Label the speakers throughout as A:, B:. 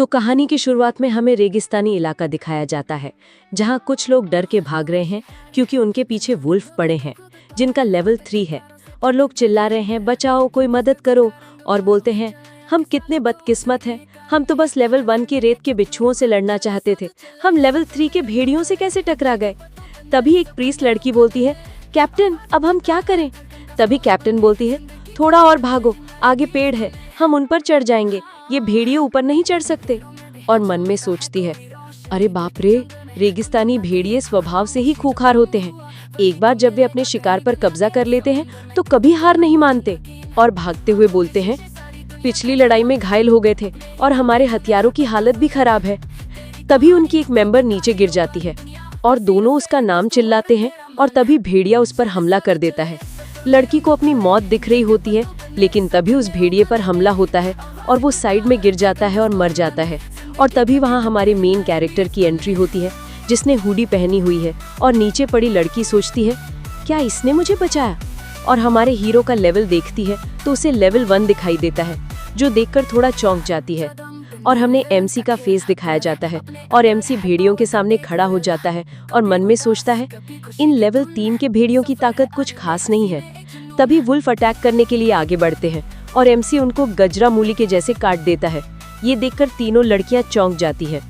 A: तो कहानी की शुरुआत में हमें रेगिस्तानी इलाका दिखाया जाता है, जहां कुछ लोग डर के भाग रहे हैं क्योंकि उनके पीछे वुल्फ पड़े हैं जिनका लेवल 3 है। और लोग चिल्ला रहे हैं, बचाओ, कोई मदद करो। और बोलते हैं, हम कितने बदकिस्मत हैं, हम तो बस लेवल 1 की रेत के बिच्छुओं से लड़ना चाहते थे, हम लेवल 3 के भेड़ियों से कैसे टकरा गए। तभी एक प्रीस्ट लड़की बोलती है, कैप्टन अब हम क्या करें। तभी कैप्टन बोलती है, थोड़ा और भागो, आगे पेड़ है, हम उन पर चढ़ जाएंगे, ये भेड़िए ऊपर नहीं चढ़ सकते। और मन में सोचती है, अरे बाप रे, रेगिस्तानी भेड़िए स्वभाव से ही खूंखार होते हैं। एक बार जब वे अपने शिकार पर कब्जा कर लेते हैं तो कभी हार नहीं मानते। और भागते हुए बोलते हैं, पिछली लड़ाई में घायल हो गए थे और हमारे हथियारों की हालत भी खराब है। तभी उनकी एक मेंबर नीचे गिर जाती है और दोनों उसका नाम चिल्लाते हैं और तभी भेड़िया उस पर हमला कर देता है। लड़की को अपनी मौत दिख रही होती है, लेकिन तभी उस भेड़िए पर हमला होता है और वो साइड में गिर जाता है और मर जाता है। और तभी वहाँ हमारे मेन कैरेक्टर की एंट्री होती है, जिसने हुडी पहनी हुई है। और नीचे पड़ी लड़की सोचती है, क्या इसने मुझे बचाया। और हमारे हीरो का लेवल देखती है तो उसे लेवल 1 दिखाई देता है, जो देखकर थोड़ा चौंक जाती है। और हमने एमसी का फेस दिखाया जाता है और एमसी भेड़ियों के सामने खड़ा हो जाता है और मन में सोचता है, इन लेवल 3 के भेड़ियों की ताकत कुछ खास नहीं है। तभी वुल्फ अटैक करने के लिए आगे बढ़ते हैं और एमसी उनको गजरा मूली के जैसे काट देता है। ये देखकर तीनों लड़कियां चौंक जाती हैं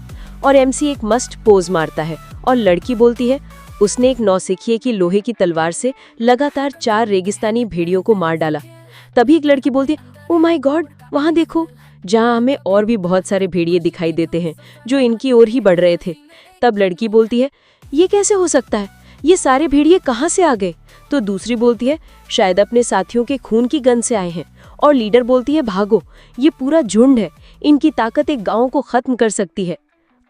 A: और एमसी एक मस्ट पोज मारता है और लड़की बोलती है, उसने एक नौसिखिए की लोहे की तलवार से लगातार 4 रेगिस्तानी भेड़ियों को मार डाला। तभी एक लड़की बोलती है, ओ माय गॉड, वहां देखो, जहां हमें और भी बहुत सारे भेड़िए दिखाई देते हैं जो इनकी ओर ही बढ़ रहे थे। तब लड़की बोलती है, ये कैसे हो सकता है, ये सारे भेड़िए कहाँ से आ गए। तो दूसरी बोलती है, शायद अपने साथियों के खून की गंध से आए हैं। और लीडर बोलती है, भागो, ये पूरा झुंड है, इनकी ताकत एक गांव को खत्म कर सकती है।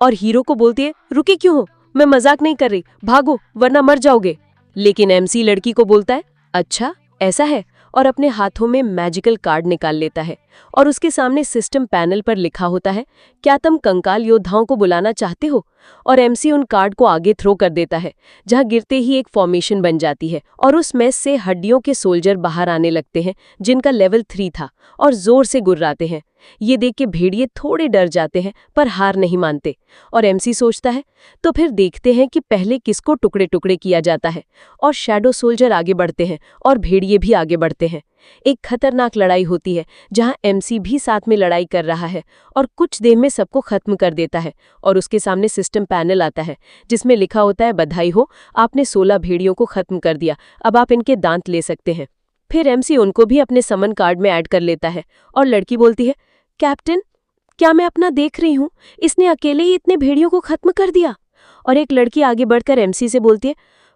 A: और हीरो को बोलती है, रुके क्यों हो, मैं मजाक नहीं कर रही, भागो वरना मर जाओगे। लेकिन एमसी लड़की को बोलता है, अच्छा ऐसा है, और अपने हाथों में मैजिकल कार्ड निकाल लेता है और उसके सामने सिस्टम पैनल पर लिखा होता है, क्या तुम कंकाल योद्धाओं को बुलाना चाहते हो। और एमसी उन कार्ड को आगे थ्रो कर देता है, जहां गिरते ही एक फॉर्मेशन बन जाती है और उस मैस से हड्डियों के सोल्जर बाहर आने लगते हैं जिनका लेवल 3 था और जोर से गुर्राते हैं। ये देख के भेड़िए थोड़े डर जाते हैं पर हार नहीं मानते। और एमसी सोचता है, तो फिर देखते हैं कि पहले किसको टुकड़े टुकड़े किया जाता है। और शैडो सोल्जर आगे बढ़ते हैं और भेड़िए भी आगे बढ़ते हैं। एक खतरनाक लड़ाई होती है जहां एमसी भी साथ में लड़ाई कर रहा है और कुछ देर में सबको खत्म कर देता है। और उसके सामने सिस्टम पैनल आता है जिसमें लिखा होता है, बधाई हो, आपने 16 भेड़ियों को खत्म कर दिया, अब आप इनके दांत ले सकते हैं। फिर एमसी उनको भी अपने समन कार्ड में ऐड कर लेता है और लड़की बोलती है, कैप्टन क्या मैं अपना देख रही हूँ, इसने अकेले ही इतने भेड़ियों को खत्म कर दिया। और एक लड़की आगे बढ़कर एमसी से बोलती है,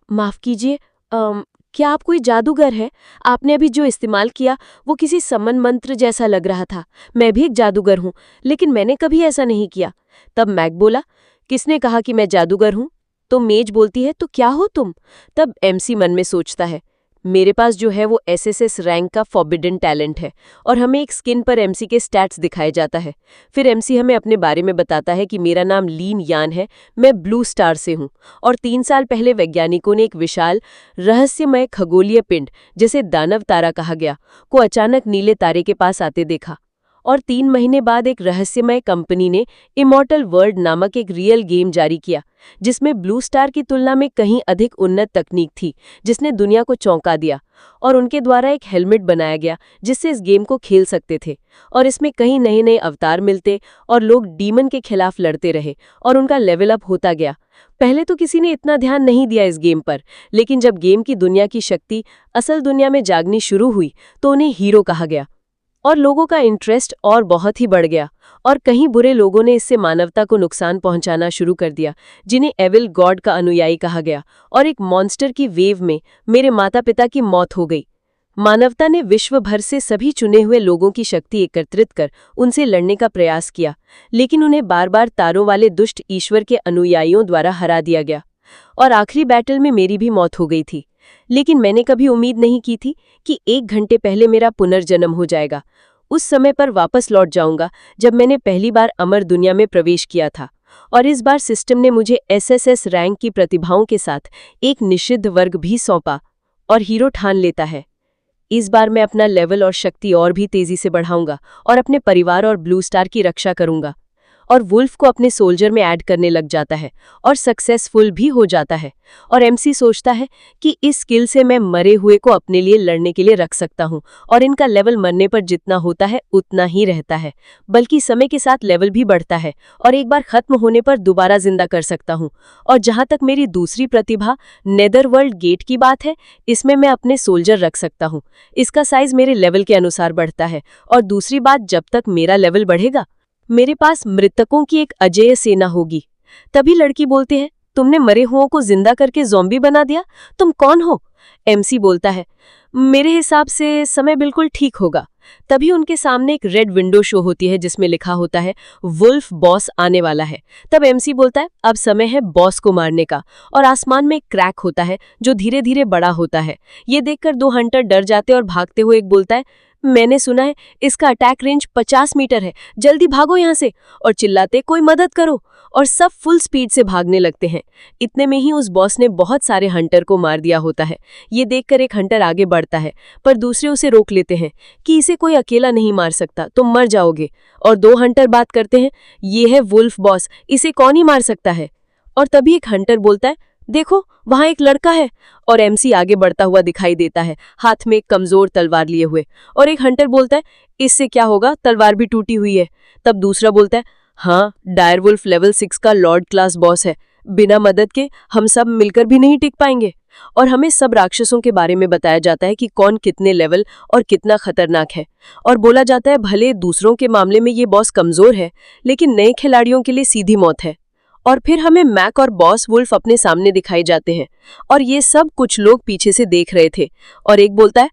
A: माफ कीजिए, क्या आप कोई जादूगर है, आपने अभी जो इस्तेमाल किया वो किसी समन मंत्र जैसा लग रहा था, मैं भी एक जादूगर हूँ लेकिन मैंने कभी ऐसा नहीं किया। तब मैक बोला, किसने कहा कि मैं जादूगर हूँ। तो मेज बोलती है, तो क्या हो तुम। तब एमसी मन में सोचता है, मेरे पास जो है वो एसएसएस रैंक का फॉरबिडन टैलेंट है। और हमें एक स्किन पर एमसी के स्टैट्स दिखाए जाता है। फिर एमसी हमें अपने बारे में बताता है कि मेरा नाम लीन यान है, मैं ब्लू स्टार से हूँ और 3 साल पहले वैज्ञानिकों ने एक विशाल रहस्यमय खगोलीय पिंड, जिसे दानव तारा कहा गया, को अचानक नीले तारे के पास आते देखा। और 3 महीने बाद एक रहस्यमय कंपनी ने इमॉर्टल वर्ल्ड नामक एक रियल गेम जारी किया, जिसमें ब्लू स्टार की तुलना में कहीं अधिक उन्नत तकनीक थी, जिसने दुनिया को चौंका दिया। और उनके द्वारा एक हेलमेट बनाया गया जिससे इस गेम को खेल सकते थे। और इसमें कई नए नए अवतार मिलते और लोग डीमन के खिलाफ लड़ते रहे और उनका लेवल अप होता गया। पहले तो किसी ने इतना ध्यान नहीं दिया इस गेम पर, लेकिन जब गेम की दुनिया की शक्ति असल दुनिया में जागनी शुरू हुई तो उन्हें हीरो कहा गया और लोगों का इंटरेस्ट और बहुत ही बढ़ गया। और कहीं बुरे लोगों ने इससे मानवता को नुकसान पहुंचाना शुरू कर दिया, जिन्हें एविल गॉड का अनुयायी कहा गया। और एक मॉन्स्टर की वेव में मेरे माता पिता की मौत हो गई। मानवता ने विश्व भर से सभी चुने हुए लोगों की शक्ति एकत्रित कर उनसे लड़ने का प्रयास किया, लेकिन उन्हें बार बार तारों वाले दुष्ट ईश्वर के अनुयायियों द्वारा हरा दिया गया। और आखिरी बैटल में मेरी भी मौत हो गई थी। लेकिन मैंने कभी उम्मीद नहीं की थी कि 1 घंटे पहले मेरा पुनर्जन्म हो जाएगा। उस समय पर वापस लौट जाऊंगा जब मैंने पहली बार अमर दुनिया में प्रवेश किया था। और इस बार सिस्टम ने मुझे एसएसएस रैंक की प्रतिभाओं के साथ एक निषिद्ध वर्ग भी सौंपा। और हीरो ठान लेता है, इस बार मैं अपना लेवल और शक्ति और भी तेजी से बढ़ाऊंगा और अपने परिवार और ब्लू स्टार की रक्षा करूंगा। और वुल्फ को अपने सोल्जर में ऐड करने लग जाता है और सक्सेसफुल भी हो जाता है। और एमसी सोचता है कि इस स्किल से मैं मरे हुए को अपने लिए लड़ने के लिए रख सकता हूँ और इनका लेवल मरने पर जितना होता है उतना ही रहता है, बल्कि समय के साथ लेवल भी बढ़ता है और एक बार खत्म होने पर दोबारा जिंदा कर सकता हूँ। और जहाँ तक मेरी दूसरी प्रतिभा नेदरवर्ल्ड गेट की बात है, इसमें मैं अपने सोल्जर रख सकता हूँ। इसका साइज मेरे लेवल के अनुसार बढ़ता है। और दूसरी बात, जब तक मेरा लेवल बढ़ेगा मेरे पास मृतकों की एक अजेय सेना होगी। तभी लड़की बोलते हैं, तुमने मरे हुओं को जिंदा करके ज़ॉम्बी बना दिया, तुम कौन हो? एमसी बोलता है, मेरे हिसाब से समय बिल्कुल ठीक होगा। तभी उनके सामने एक रेड विंडो शो होती है जिसमें लिखा होता है वुल्फ बॉस आने वाला है। तब एमसी बोलता है, अब समय है बॉस को मारने का। और आसमान में एक क्रैक होता है जो धीरे धीरे बड़ा होता है। ये देखकर दो हंटर डर जाते और भागते हुए एक बोलता है, मैंने सुना है इसका अटैक रेंज 50 मीटर है, जल्दी भागो यहाँ से। और चिल्लाते, कोई मदद करो। और सब फुल स्पीड से भागने लगते हैं। इतने में ही उस बॉस ने बहुत सारे हंटर को मार दिया होता है। ये देखकर एक हंटर आगे बढ़ता है, पर दूसरे उसे रोक लेते हैं कि इसे कोई अकेला नहीं मार सकता, तुम मर जाओगे। और दो हंटर बात करते हैं, ये है वुल्फ बॉस, इसे कौन ही मार सकता है। और तभी एक हंटर बोलता है, देखो वहां एक लड़का है। और एमसी आगे बढ़ता हुआ दिखाई देता है, हाथ में एक कमजोर तलवार लिए हुए। और एक हंटर बोलता है, इससे क्या होगा, तलवार भी टूटी हुई है। तब दूसरा बोलता है, हाँ, डायरवुल्फ लेवल 6 का लॉर्ड क्लास बॉस है, बिना मदद के हम सब मिलकर भी नहीं टिक पाएंगे। और हमें सब राक्षसों के बारे में बताया जाता है कि कौन कितने लेवल और कितना खतरनाक है। और बोला जाता है भले दूसरों के मामले में ये बॉस कमजोर है, लेकिन नए खिलाड़ियों के लिए सीधी मौत है। और फिर हमें मैक और बॉस वुल्फ अपने सामने दिखाई जाते हैं और ये सब कुछ लोग पीछे से देख रहे थे। और एक बोलता है,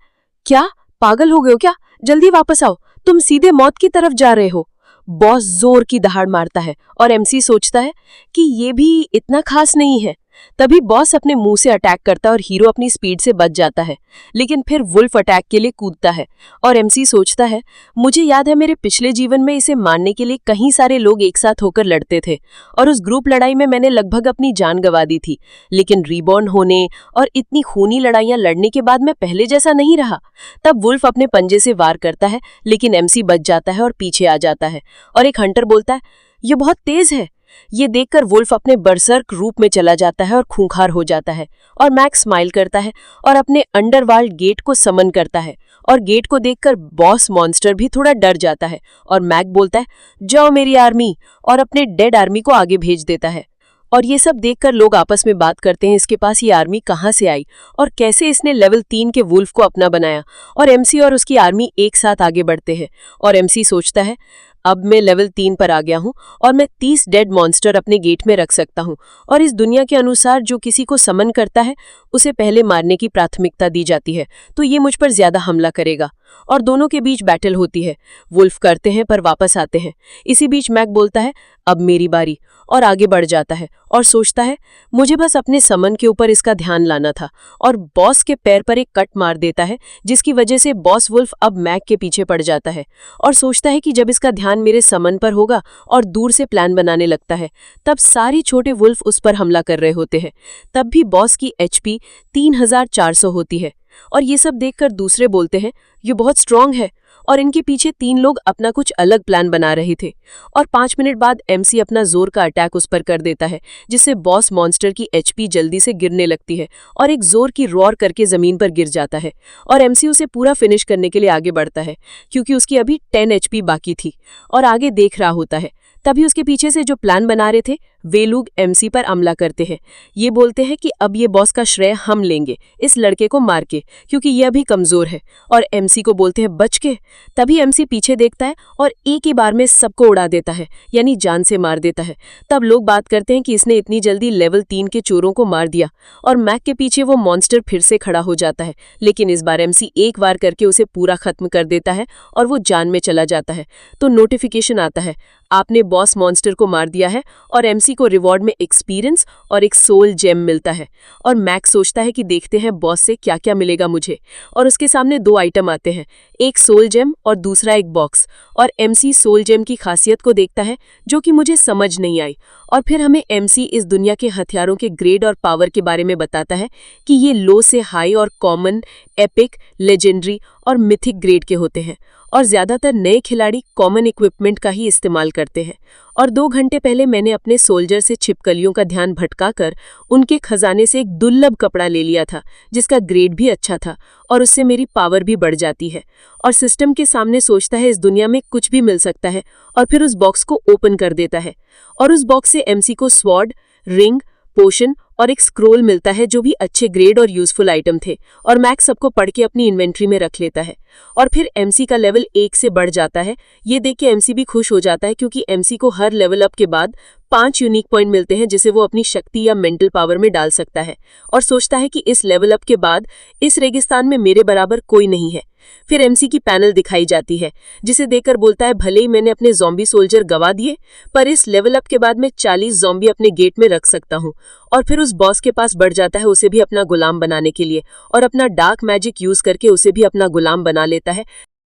A: क्या पागल हो गए हो क्या, जल्दी वापस आओ, तुम सीधे मौत की तरफ जा रहे हो। बॉस जोर की दहाड़ मारता है और एमसी सोचता है कि ये भी इतना खास नहीं है। तभी बॉस अपने मुंह से अटैक करता है और हीरो अपनी स्पीड से बच जाता है, लेकिन फिर वुल्फ अटैक के लिए कूदता है। और एमसी सोचता है, मुझे याद है मेरे पिछले जीवन में इसे मारने के लिए कई सारे लोग एक साथ होकर लड़ते थे और उस ग्रुप लड़ाई में मैंने लगभग अपनी जान गंवा दी थी, लेकिन रीबॉर्न होने और इतनी खूनी लड़ाइयां लड़ने के बाद मैं पहले जैसा नहीं रहा। तब वुल्फ अपने पंजे से वार करता है, लेकिन एमसी बच जाता है और पीछे आ जाता है। और एक हंटर बोलता है, ये बहुत तेज है। ये देखकर वुल्फ अपने बर्सर्क रूप में चला जाता है और खूंखार हो जाता है। और मैक स्माइल करता है और अपने अंडरवर्ल्ड गेट को समन करता है। और गेट को देखकर बॉस मॉन्स्टर भी थोड़ा डर जाता है और मैक बोलता है, जाओ मेरी आर्मी, और अपने डेड आर्मी को आगे भेज देता है। और ये सब देखकर लोग आपस में बात करते हैं, इसके पास ये आर्मी कहाँ से आई और कैसे इसने लेवल 3 के वुल्फ को अपना बनाया। और एमसी और उसकी आर्मी एक साथ आगे बढ़ते हैं। और एमसी सोचता है, अब मैं लेवल 3 पर आ गया हूँ और मैं 30 डेड मॉन्स्टर अपने गेट में रख सकता हूँ। और इस दुनिया के अनुसार जो किसी को समन करता है उसे पहले मारने की प्राथमिकता दी जाती है, तो ये मुझ पर ज्यादा हमला करेगा। और दोनों के बीच बैटल होती है। वुल्फ करते हैं पर वापस आते हैं। इसी बीच मैक बोलता है, अब मेरी बारी, और आगे बढ़ जाता है और सोचता है, मुझे बस अपने समन के ऊपर इसका ध्यान लाना था। और बॉस के पैर पर एक कट मार देता है, जिसकी वजह से बॉस वुल्फ अब मैक के पीछे पड़ जाता है और सोचता है कि जब इसका ध्यान मेरे समन पर होगा और दूर से प्लान बनाने लगता है, तब सारी छोटे वुल्फ उस पर हमला कर रहे होते हैं। तब भी बॉस की HP 3400 होती है। और ये सब देखकर दूसरे बोलते हैं, ये बहुत स्ट्रांग है। और इनके पीछे 3 लोग अपना कुछ अलग प्लान बना रहे थे। और 5 मिनट बाद एमसी अपना जोर का अटैक उस पर कर देता है, जिससे बॉस मॉन्स्टर की HP जल्दी से गिरने लगती है और एक जोर की रॉर करके जमीन पर गिर जाता है। और एमसी उसे पूरा फिनिश करने के लिए आगे बढ़ता है, क्योंकि उसकी अभी 10 HP बाकी थी और आगे देख रहा होता है। तभी उसके पीछे से जो प्लान बना रहे थे वे लोग एमसी पर हमला करते हैं। ये बोलते हैं कि अब ये बॉस का श्रेय हम लेंगे इस लड़के को मार के, क्योंकि ये अभी कमजोर है। और एमसी को बोलते हैं, बच के। तभी एमसी पीछे देखता है और एक ही बार में सबको उड़ा देता है, यानी जान से मार देता है। तब लोग बात करते हैं कि इसने इतनी जल्दी लेवल 3 के चोरों को मार दिया। और मैक के पीछे वो मॉन्स्टर फिर से खड़ा हो जाता है, लेकिन इस बार एमसी एक बार करके उसे पूरा खत्म कर देता है और वो जान में चला जाता है। तो नोटिफिकेशन आता है, आपने बॉस मॉन्स्टर को मार दिया है। और एमसी को रिवॉर्ड में एक्सपीरियंस और एक सोल जेम मिलता है। और मैक सोचता है कि देखते हैं बॉस से क्या क्या मिलेगा मुझे। और उसके सामने 2 आइटम आते हैं, एक सोल जेम और दूसरा एक बॉक्स। और एमसी सोल जेम की खासियत को देखता है, जो कि मुझे समझ नहीं आई। और फिर हमें एमसी इस दुनिया के हथियारों के ग्रेड और पावर के बारे में बताता है कि ये लो से हाई और कॉमन, एपिक, लेजेंडरी और मिथिक ग्रेड के होते हैं। और ज्यादातर नए खिलाड़ी कॉमन इक्विपमेंट का ही इस्तेमाल करते हैं।
B: और 2 घंटे पहले मैंने अपने सोल्जर से छिपकलियों का ध्यान भटकाकर उनके खजाने से एक दुर्लभ कपड़ा ले लिया था, जिसका ग्रेड भी अच्छा था और उससे मेरी पावर भी बढ़ जाती है। और सिस्टम के सामने सोचता है इस दुनिया में कुछ भी मिल सकता है, और फिर उस बॉक्स को ओपन कर देता है। और उस बॉक्स से एमसी को स्वॉर्ड, रिंग, पोशन और एक स्क्रोल मिलता है, जो भी अच्छे ग्रेड और यूजफुल आइटम थे। और मैक्स सबको पढ़ के अपनी इन्वेंट्री में रख लेता है। और फिर एमसी का लेवल 1 से बढ़ जाता है। ये देख के एमसी भी खुश हो जाता है, क्योंकि एमसी को हर लेवल अप के बाद 5 यूनिक पॉइंट मिलते हैं, जिसे वो अपनी शक्ति या मेंटल पावर में डाल सकता है। और सोचता है कि इस लेवल अप के बाद इस रेगिस्तान में मेरे बराबर कोई नहीं है। फिर एमसी की पैनल दिखाई जाती है, जिसे देखकर बोलता है भले ही मैंने अपने ज़ॉम्बी सोल्जर गवा दिए, पर इस लेवल अप के बाद मैं 40 ज़ॉम्बी अपने गेट में रख सकता हूँ। और फिर उस बॉस के पास बढ़ जाता है, उसे भी अपना गुलाम बनाने के लिए, और अपना डार्क मैजिक यूज करके उसे भी अपना गुलाम बना लेता है,